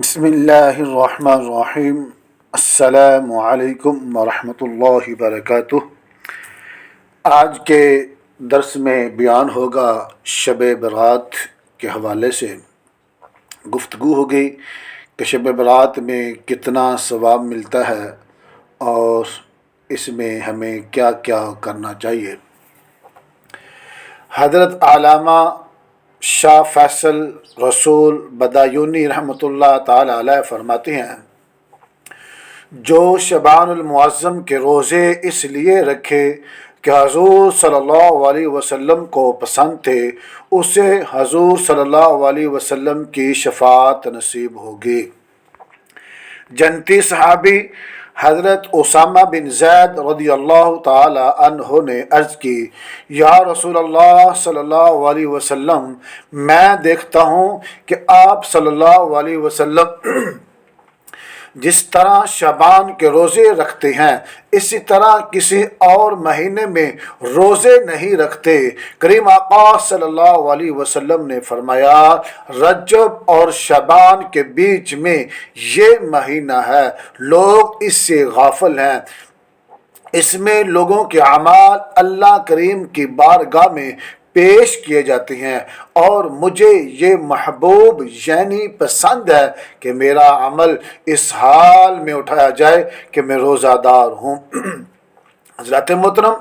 بسم اللہ الرحمن الرحیم۔ السلام علیکم ورحمۃ اللہ وبرکاتہ۔ آج کے درس میں بیان ہوگا شب برات کے حوالے سے گفتگو ہوگی کہ شب برات میں کتنا ثواب ملتا ہے اور اس میں ہمیں کیا کیا کرنا چاہیے۔ حضرت علامہ شاہ فیصل رسول بدایونی رحمۃ اللہ تعالی علیہ فرماتے ہیں، جو شعبان المعظم کے روزے اس لیے رکھے کہ حضور صلی اللہ علیہ وسلم کو پسند تھے، اسے حضور صلی اللہ علیہ وسلم کی شفاعت نصیب ہوگی۔ جنتی صحابی حضرت اسامہ بن زید رضی اللہ تعالی عنہ نے عرض کی، یا رسول اللہ صلی اللہ علیہ وسلم، میں دیکھتا ہوں کہ آپ صلی اللہ علیہ وسلم جس طرح شعبان کے روزے رکھتے ہیں اسی طرح کسی اور مہینے میں روزے نہیں رکھتے۔ کریم آقا صلی اللہ علیہ وسلم نے فرمایا، رجب اور شعبان کے بیچ میں یہ مہینہ ہے، لوگ اس سے غافل ہیں۔ اس میں لوگوں کے اعمال اللہ کریم کی بارگاہ میں پیش کیے جاتے ہیں، اور مجھے یہ محبوب یعنی پسند ہے کہ میرا عمل اس حال میں اٹھایا جائے کہ میں روزہ دار ہوں۔ حضرات محترم،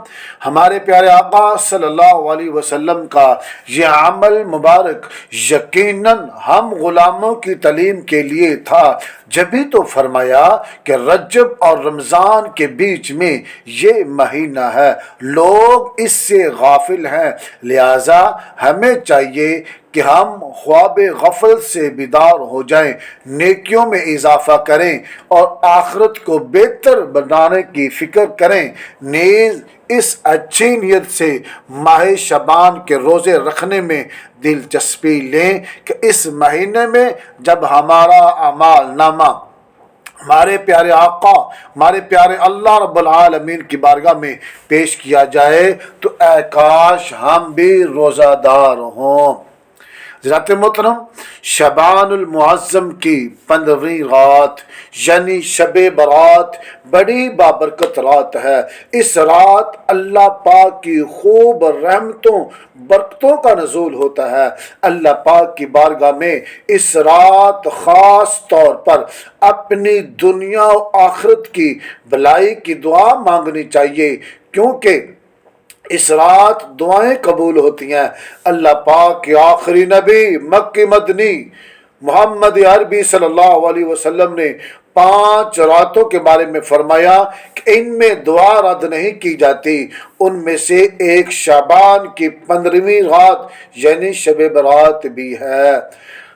ہمارے پیارے آقا صلی اللہ علیہ وسلم کا یہ عمل مبارک یقیناً ہم غلاموں کی تعلیم کے لیے تھا، جبھی تو فرمایا کہ رجب اور رمضان کے بیچ میں یہ مہینہ ہے، لوگ اس سے غافل ہیں، لہذا ہمیں چاہیے کہ ہم خواب غفلت سے بیدار ہو جائیں، نیکیوں میں اضافہ کریں اور آخرت کو بہتر بنانے کی فکر کریں۔ نیز اس اچھی نیت سے ماہ شعبان کے روزے رکھنے میں دلچسپی لیں کہ اس مہینے میں جب ہمارا اعمال نامہ ہمارے پیارے آقا، ہمارے پیارے اللہ رب العالمین کی بارگاہ میں پیش کیا جائے تو اے کاش ہم بھی روزہ دار ہوں۔ حضرات محترم، شعبان المعظم کی 15ویں رات یعنی شب برات بڑی بابرکت رات ہے۔ اس رات اللہ پاک کی خوب رحمتوں برکتوں کا نزول ہوتا ہے۔ اللہ پاک کی بارگاہ میں اس رات خاص طور پر اپنی دنیا و آخرت کی بھلائی کی دعا مانگنی چاہیے، کیونکہ اس رات دعائیں قبول ہوتی ہیں۔ اللہ پاک کے آخری نبی مکی مدنی محمد عربی صلی اللہ علیہ وسلم نے 5 راتوں کے بارے میں فرمایا کہ ان میں دعا رد نہیں کی جاتی، ان میں سے ایک شعبان کی 15ویں رات یعنی شب برات بھی ہے۔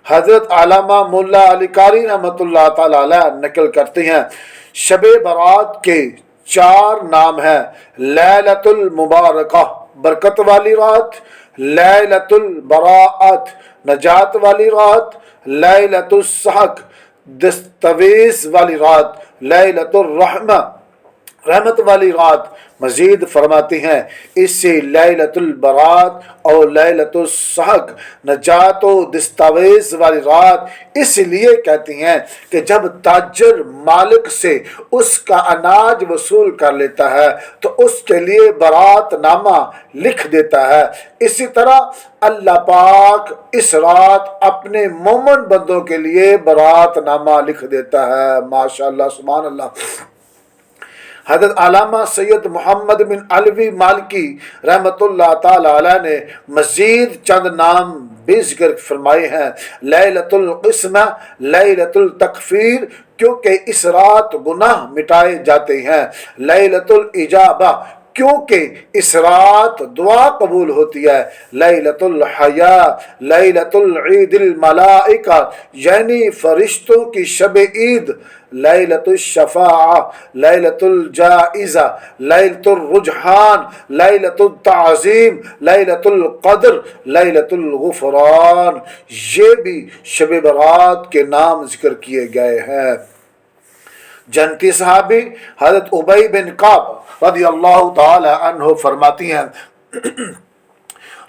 حضرت علامہ مولا علی قاری رحمۃ اللہ تعالی علیہ نقل کرتے ہیں، شب برات کے 4 نام ہیں: لیلۃ المبارکہ برکت والی رات، لیلۃ البراءت نجات والی رات، لیلۃ الصحق دستاویز والی رات، لیلۃ الرحمہ رحمت والی رات۔ مزید فرماتے ہیں، اس سے لیلۃ البرات اور لیلۃ الصحق نجات و دستاویز والی رات اس لیے کہتی ہیں کہ جب تاجر مالک سے اس کا اناج وصول کر لیتا ہے تو اس کے لیے برات نامہ لکھ دیتا ہے، اسی طرح اللہ پاک اس رات اپنے مومن بندوں کے لیے برات نامہ لکھ دیتا ہے۔ ماشاءاللہ، سبحان اللہ۔ حضرت علامہ سید محمد بن علوی مالکی رحمۃ اللہ تعالی علیہ نے مزید چند نام بھی ذکر فرمائے ہیں: لیلۃ القسمہ، لیلۃ التکفیر کیونکہ اس رات گناہ مٹائے جاتے ہیں، لیلۃ الاجابہ کیونکہ اس رات دعا قبول ہوتی ہے، لیلۃ الحیاء، لیلۃ العید الملائکہ یعنی فرشتوں کی شب عید، لیلۃ الشفاعہ، لیلۃ الجائزہ، لیلۃ الرجحان، لیلۃ التعظیم، لیلۃ القدر، لیلۃ الغفران، یہ بھی شب برات کے نام ذکر کیے گئے ہیں۔ جنتی صحابی حضرت ابی بن کعب رضی اللہ تعالی عنہ فرماتی ہیں،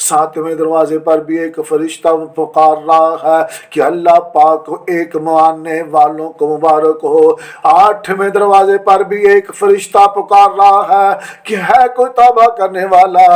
7ویں دروازے پر بھی ایک فرشتہ پکار رہا ہے کہ اللہ پاک کو ایک ماننے والوں کو مبارک ہو۔ 8ویں دروازے پر بھی ایک فرشتہ پکار رہا ہے کہ ہے کوئی توبہ کرنے والا،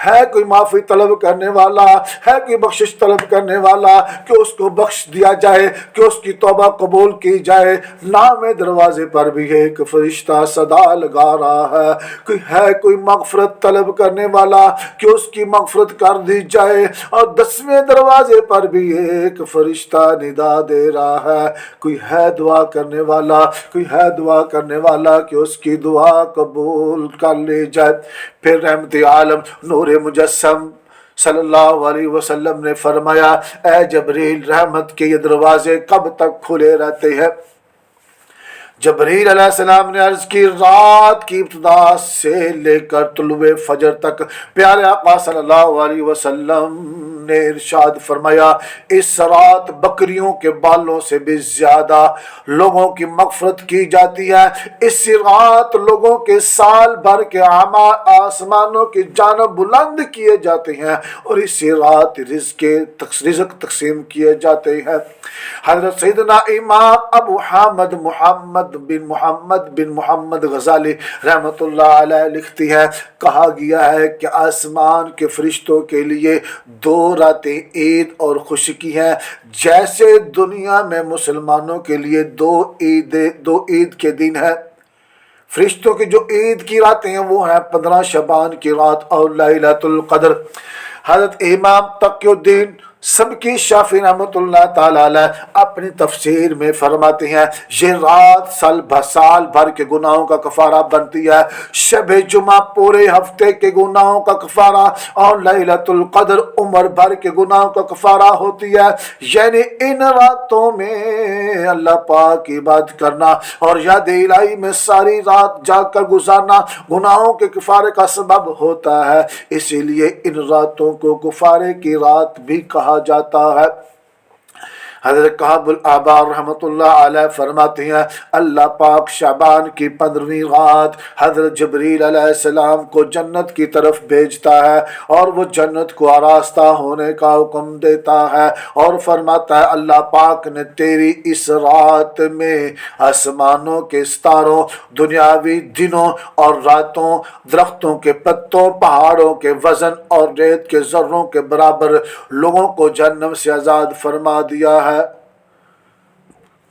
ہے کوئی معافی طلب کرنے والا، ہے کوئی بخشش طلب کرنے والا کہ اس کو بخش دیا جائے، کہ اس کی توبہ قبول کی جائے۔ 9ویں دروازے پر بھی ایک فرشتہ صدا لگا رہا ہے کہ ہے کوئی مغفرت طلب کرنے والا کہ اس کی مغفرت کر دی جائے۔ اور 10ویں دروازے پر بھی ایک فرشتہ ندا دے رہا ہے، کوئی ہے دعا کرنے والا، کوئی ہے دعا کرنے والا کہ اس کی دعا قبول کر لی جائے۔ پھر رحمت عالم نور مجسم صلی اللہ علیہ وسلم نے فرمایا، اے جبریل، رحمت کے یہ دروازے کب تک کھلے رہتے ہیں؟ جبریل علیہ السلام نے عرض کی، رات کی ابتدا سے لے کر طلوع فجر تک۔ پیارے آقا صلی اللہ علیہ وسلم نے ارشاد فرمایا، اس رات بکریوں کے بالوں سے بھی زیادہ لوگوں کی مغفرت کی جاتی ہے۔ اس رات لوگوں کے سال بھر کے اعمال آسمانوں کی جانب بلند کیے جاتے ہیں، اور اس رات رزق تقسیم کیے جاتے ہیں۔ حضرت سیدنا امام ابو حامد محمد بن محمد غزالی رحمت اللہ علیہ لکھتی ہے، کہا گیا ہے کہ آسمان کے فرشتوں کے لیے 2 راتیں عید اور خوشکی ہیں، جیسے دنیا میں مسلمانوں کے لیے 2 عید کے دن ہیں۔ فرشتوں کی جو عید کی راتیں ہیں وہ ہیں 15 شعبان کی رات اور لیلۃ القدر۔ حضرت امام تقی الدین سبکی شافعی رحمۃ اللہ تعالی علیہ اپنی تفسیر میں فرماتے ہیں، یہ رات سال بھر کے گناہوں کا کفارہ بنتی ہے، شب جمعہ پورے ہفتے کے گناہوں کا کفارہ، اور لیلۃ القدر عمر بھر کے گناہوں کا کفارہ ہوتی ہے۔ یعنی ان راتوں میں اللہ پاک کی عبادت کرنا اور یاد الہی میں ساری رات جاگ کر گزارنا گناہوں کے کفارے کا سبب ہوتا ہے، اسی لیے ان راتوں کو کفارے کی رات بھی کہا جاتا ہے۔ حضرت کعب الاحبار رحمۃ اللہ علیہ فرماتے ہیں، اللہ پاک شعبان کی 15ویں رات حضرت جبریل علیہ السلام کو جنت کی طرف بھیجتا ہے، اور وہ جنت کو آراستہ ہونے کا حکم دیتا ہے، اور فرماتا ہے، اللہ پاک نے تیری اس رات میں آسمانوں کے ستاروں، دنیاوی دنوں اور راتوں، درختوں کے پتوں، پہاڑوں کے وزن اور ریت کے ذروں کے برابر لوگوں کو جہنم سے آزاد فرما دیا ہے۔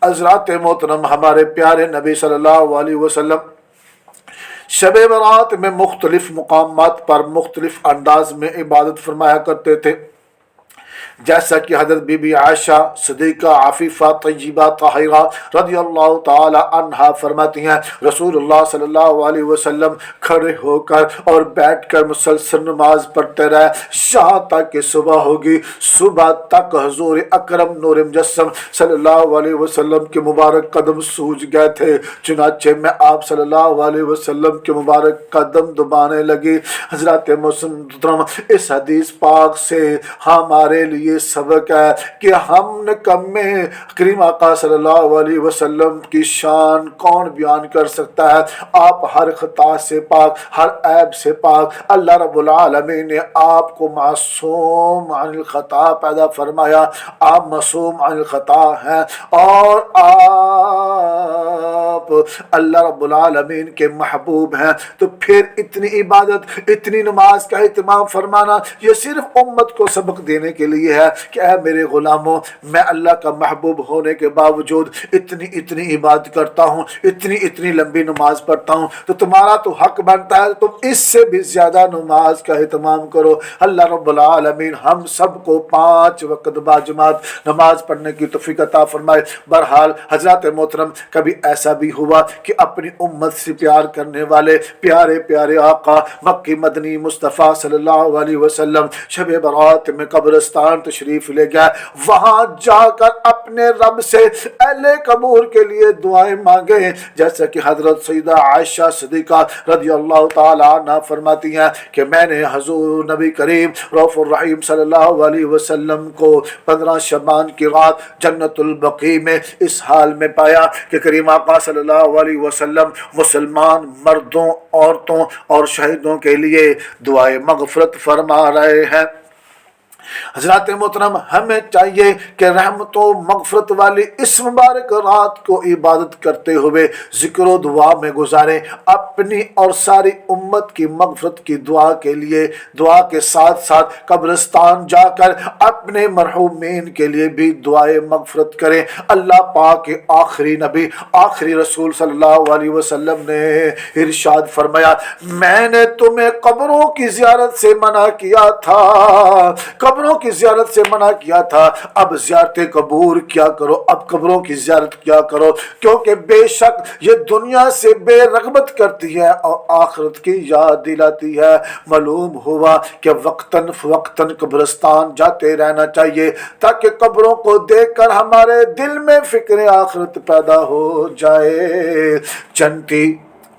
حضرات محترم، ہمارے پیارے نبی صلی اللہ علیہ وسلم شب برات میں مختلف مقامات پر مختلف انداز میں عبادت فرمایا کرتے تھے، جیسا کہ حضرت بی بی عائشہ صدیقہ عفیفہ طیبہ طاہرہ رضی اللہ تعالی عنہا فرماتی ہیں، رسول اللہ صلی اللہ علیہ وسلم کھڑے ہو کر اور بیٹھ کر مسلسل نماز پڑھتے رہے یہاں تک کہ صبح ہوگی۔ صبح تک حضور اکرم نور مجسم صلی اللہ علیہ وسلم کے مبارک قدم سوج گئے تھے، چنانچہ میں آپ صلی اللہ علیہ وسلم کے مبارک قدم دبانے لگی۔ حضرات محترم، اس حدیث پاک سے ہمارے لیے یہ سبق ہے کہ ہم نکمے کریم آقا صلی اللہ علیہ وسلم کی شان کون بیان کر سکتا ہے؟ آپ ہر خطا سے پاک، ہر عیب سے پاک، اللہ رب العالمین نے آپ کو معصوم عن الخطا پیدا فرمایا، آپ معصوم عن الخطا ہیں، اور آپ اللہ رب العالمین کے محبوب ہیں، تو پھر اتنی عبادت، اتنی نماز کا اہتمام فرمانا یہ صرف امت کو سبق دینے کے لیے ہے کہ اے میرے غلاموں، میں اللہ کا محبوب ہونے کے باوجود اتنی عبادت کرتا ہوں، اتنی لمبی نماز پڑھتا ہوں، تو تمہارا تو حق بنتا ہے تم اس سے بھی زیادہ نماز کا اہتمام کرو۔ اللہ رب العالمین ہم سب کو 5 وقت باجماعت نماز پڑھنے کی توفیق عطا فرمائے۔ بہرحال حضرات محترم، کبھی ایسا بھی ہوا کہ اپنی امت سے پیار کرنے والے پیارے پیارے آقا مکی مدنی مصطفیٰ صلی اللہ علیہ وسلم شب برات میں قبرستان تشریف لے گیا، وہاں جا کر اپنے رب سے اہل قبور کے لیے دعائیں مانگے، جیسا کہ حضرت سیدہ عائشہ صدیقہ رضی اللہ تعالی عنہ فرماتی ہیں کہ میں نے حضور نبی کریم رؤوف الرحیم صلی اللہ علیہ وسلم کو 15 شعبان کی رات جنت البقیع میں اس حال میں پایا کہ کریم آقا صلی اللہ علیہ وسلم مسلمان مردوں، عورتوں اور شہیدوں کے لیے دعائے مغفرت فرما رہے ہیں۔ حضرات محترم، ہمیں چاہیے کہ رحمت و مغفرت والی اس مبارک رات کو عبادت کرتے ہوئے ذکر و دعا میں گزاریں، اپنی اور ساری امت کی مغفرت کی دعا کے لیے، دعا کے ساتھ ساتھ قبرستان جا کر اپنے مرحومین کے لیے بھی دعائے مغفرت کریں۔ اللہ پاک کے آخری نبی، آخری رسول صلی اللہ علیہ وسلم نے ارشاد فرمایا، میں نے تمہیں قبروں کی زیارت سے منع کیا تھا، قبروں کی زیارت سے منع کیا تھا، اب زیارت قبور کیا کرو، اب قبروں کی زیارت کیا کرو، کیونکہ بے شک یہ دنیا سے بے رغبت کرتی ہے اور آخرت کی یاد دلاتی ہے۔ معلوم ہوا کہ وقتاً فوقتاً قبرستان جاتے رہنا چاہیے تاکہ قبروں کو دیکھ کر ہمارے دل میں فکر آخرت پیدا ہو جائے۔ جنتی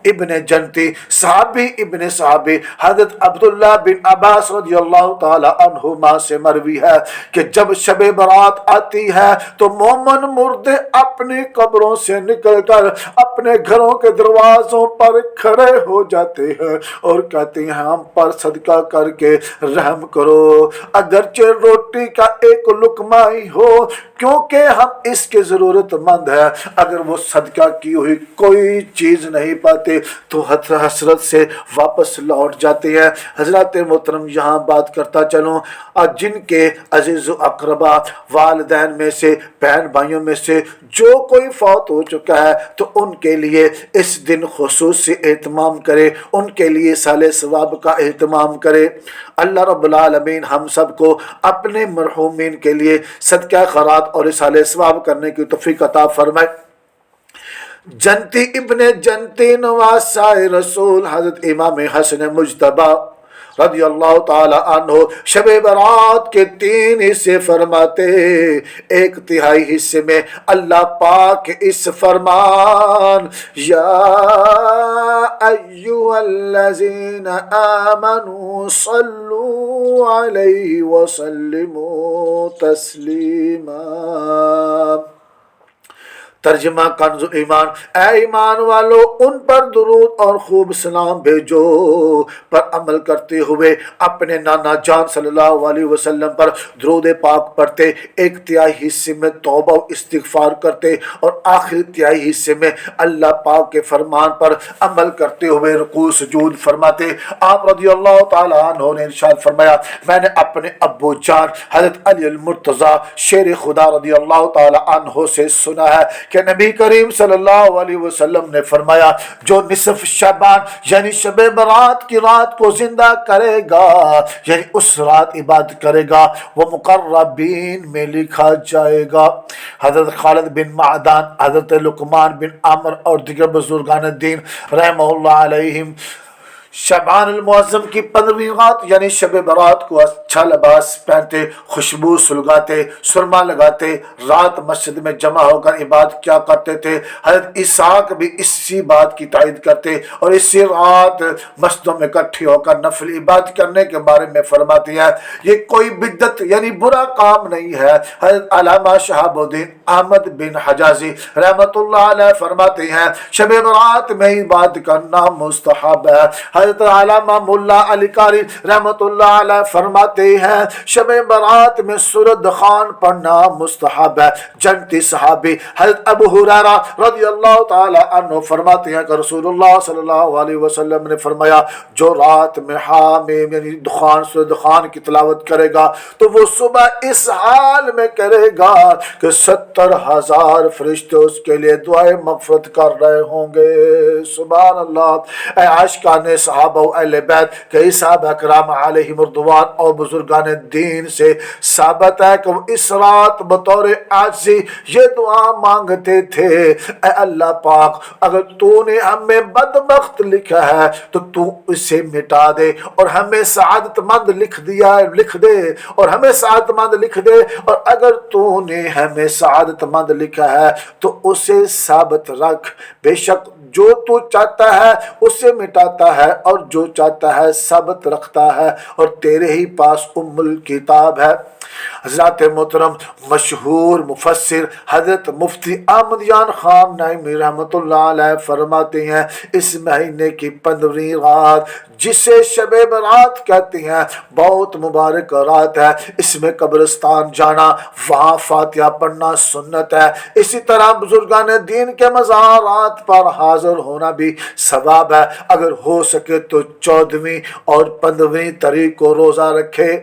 ابن جنتی، صحابی ابن صحابی حضرت عبداللہ بن عباس رضی اللہ تعالی عنہما سے مروی ہے کہ جب شب برات آتی ہے تو مومن مردے اپنی قبروں سے نکل کر اپنے گھروں کے دروازوں پر کھڑے ہو جاتے ہیں اور کہتے ہیں، ہم پر صدقہ کر کے رحم کرو، اگرچہ روٹی کا ایک لقمہ ہی ہو، کیونکہ ہم اس کے ضرورت مند ہیں۔ اگر وہ صدقہ کی ہوئی کوئی چیز نہیں پاتے تو حسرت سے واپس لوٹ جاتے ہیں۔ حضرات محترم، یہاں بات کرتا چلوں، جن کے عزیز و اقربا، والدین میں سے، بہن بھائیوں میں سے جو کوئی فوت ہو چکا ہے تو ان کے لیے اس دن خصوصی اہتمام کرے، ان کے لیے سال ثواب کا اہتمام کرے۔ اللہ رب العالمین ہم سب کو اپنے مرحومین کے لیے صدقہ خیرات اور سال ثواب کرنے کی توفیق عطا فرمائے۔ جنتی ابن جنتی نواسائے رسول حضرت امام حسن مجتبی رضی اللہ تعالی عنہ شب برات کے 3 حصے فرماتے، ایک تہائی حصے میں اللہ پاک اس فرمان، یا ایھا الذین آمنوا صلوا علیہ وسلموا تسلیما۔ ترجمہ کنز ایمان، اے ایمان والو، ان پر درود اور خوب سلام بھیجو، پر عمل کرتے ہوئے اپنے نانا جان صلی اللہ علیہ وسلم پر درود پاک پڑھتے، ایک تہائی حصے میں توبہ و استغفار کرتے اور آخری تہائی حصے میں اللہ پاک کے فرمان پر عمل کرتے ہوئے رکوع سجود فرماتے۔ آپ رضی اللہ تعالیٰ عنہ نے ارشاد فرمایا، میں نے اپنے ابو جان حضرت علی المرتضی شیر خدا رضی اللہ تعالیٰ عنہ سے سنا ہے کہ نبی کریم صلی اللہ علیہ وسلم نے فرمایا، جو نصف شعبان یعنی شب برات کی رات کو زندہ کرے گا، یعنی اس رات عبادت کرے گا، وہ مقربین میں لکھا جائے گا۔ حضرت خالد بن معدان، حضرت لقمان بن عمر اور دیگر بزرگان دین رحمہ اللہ علیہم شعبان المعظم کی 15ویں رات یعنی شب برات کو اچھا لباس پہنتے، خوشبو سلگاتے، سرما لگاتے، رات مسجد میں جمع ہو کر عبادت کیا کرتے تھے۔ حضرت اسحاق بھی اسی بات کی تائید کرتے اور اسی رات مسجدوں میں اکٹھے ہو کر نفل عبادت کرنے کے بارے میں فرماتی ہے، یہ کوئی بدعت یعنی برا کام نہیں ہے۔ حضرت علامہ شہاب الدین احمد بن حجازی رحمۃ اللہ علیہ فرماتے ہیں، شب برات میں عبادت کرنا مستحب ہے۔ حضرت علامہ ملا علی قاری رحمۃ اللہ علیہ فرماتے ہیں، شب برات میں سورۃ دخان پڑھنا مستحب ہے۔ جنتی صحابی حضرت ابو ہریرہ رضی اللہ تعالی عنہ فرماتے ہیں کہ رسول اللہ صلی اللہ علیہ وسلم نے فرمایا، جو رات میں حامیم یعنی دخان سورۃ دخان کی تلاوت کرے گا تو وہ صبح اس حال میں کرے گا کہ 70,000 فرشتے اس کے لیے دعائے مغفرت کر رہے ہوں گے۔ سبحان اللہ۔ اے عاشقان صحابہ و اہل بیت، کئی صحابہ کرام علیہم رضوان اور بزرگان دین سے ثابت ہے کہ وہ اس رات بطور عاجزی یہ دعا مانگتے تھے، اے اللہ پاک، اگر تو نے ہمیں بدبخت لکھا ہے تو تو اسے مٹا دے اور ہمیں سعادت مند لکھ دے اور ہمیں سعادت مند لکھ دے، اور اگر تو نے ہمیں سعادت مند لکھا ہے تو اسے ثابت رکھ، بے شک جو تو چاہتا ہے اسے مٹاتا ہے اور جو چاہتا ہے ثابت رکھتا ہے اور تیرے ہی پاس ام الکتاب ہے۔ حضرات محترم مشہور مفسر حضرت مفتی احمد جان خان نعیمی رحمۃ اللہ علیہ فرماتے ہیں اس مہینے کی 15ویں رات جسے شب برات کہتے ہیں بہت مبارک رات ہے، اس میں قبرستان جانا، وہاں فاتحہ پڑھنا سنت ہے۔ اسی طرح بزرگان دین کے مزارات پر حاضر ہونا بھی ثواب ہے۔ اگر ہو سکے تو 14ویں اور 15ویں تاریخ کو روزہ رکھے،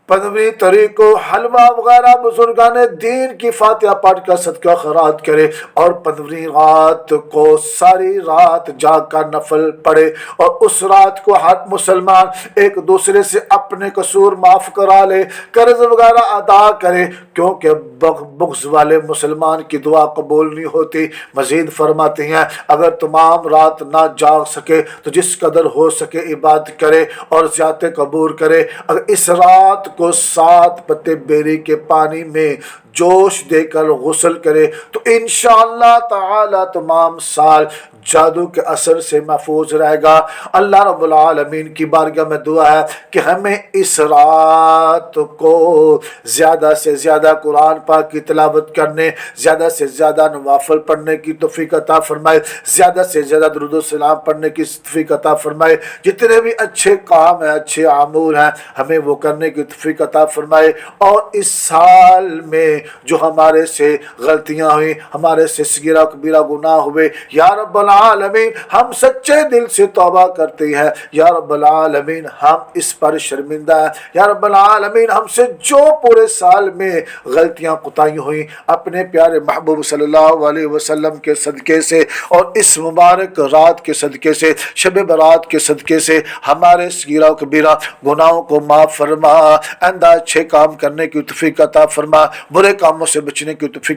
15ویں تاریخ کو حلوہ وغیرہ بزرگان دین کی فاتحہ پڑھ کر صدقہ خیرات کرے، اور 15ویں رات کو ساری رات جاگ کر نفل پڑھے، اور اس رات کو ہر مسلمان ایک دوسرے سے اپنے قصور معاف کرا لے، قرض وغیرہ ادا کرے، کیونکہ بغض والے مسلمان کی دعا قبول نہیں ہوتی۔ مزید فرماتے ہیں اگر تمام رات نہ جاگ سکے تو جس قدر ہو سکے عبادت کرے اور زیادہ قبول کرے۔ اگر اس رات کو 7 پتے بیری کے پانی میں جوش دے کر غسل کرے تو انشاءاللہ تعالی تمام سال جادو کے اثر سے محفوظ رہے گا۔ اللہ رب العالمین کی بارگاہ میں دعا ہے کہ ہمیں اس رات کو زیادہ سے زیادہ قرآن پاک کی تلاوت کرنے، زیادہ سے زیادہ نوافل پڑھنے کی توفیق عطا فرمائے، زیادہ سے زیادہ درود و سلام پڑھنے کی توفیق عطا فرمائے، جتنے بھی اچھے کام ہیں، اچھے عمول ہیں، ہمیں وہ کرنے کی توفیق عطا فرمائے، اور اس سال میں جو ہمارے سے غلطیاں ہوئیں، ہمارے سے صغیرہ کبیرہ گناہ ہوئے، یا رب العالمین ہم سچے دل سے توبہ کرتے ہیں، یا رب العالمین ہم اس پر شرمندہ ہیں، یا رب العالمین ہم سے جو پورے سال میں غلطیاں کوتاہیاں ہوئیں اپنے پیارے محبوب صلی اللہ علیہ وسلم کے صدقے سے اور اس مبارک رات کے صدقے سے، شب برات کے صدقے سے ہمارے صغیرہ کبیرہ گناہوں کو معاف فرما، آئندہ اچھے کام کرنے کی توفیق عطا فرما، برے کاموں سے بچنے کی توفیق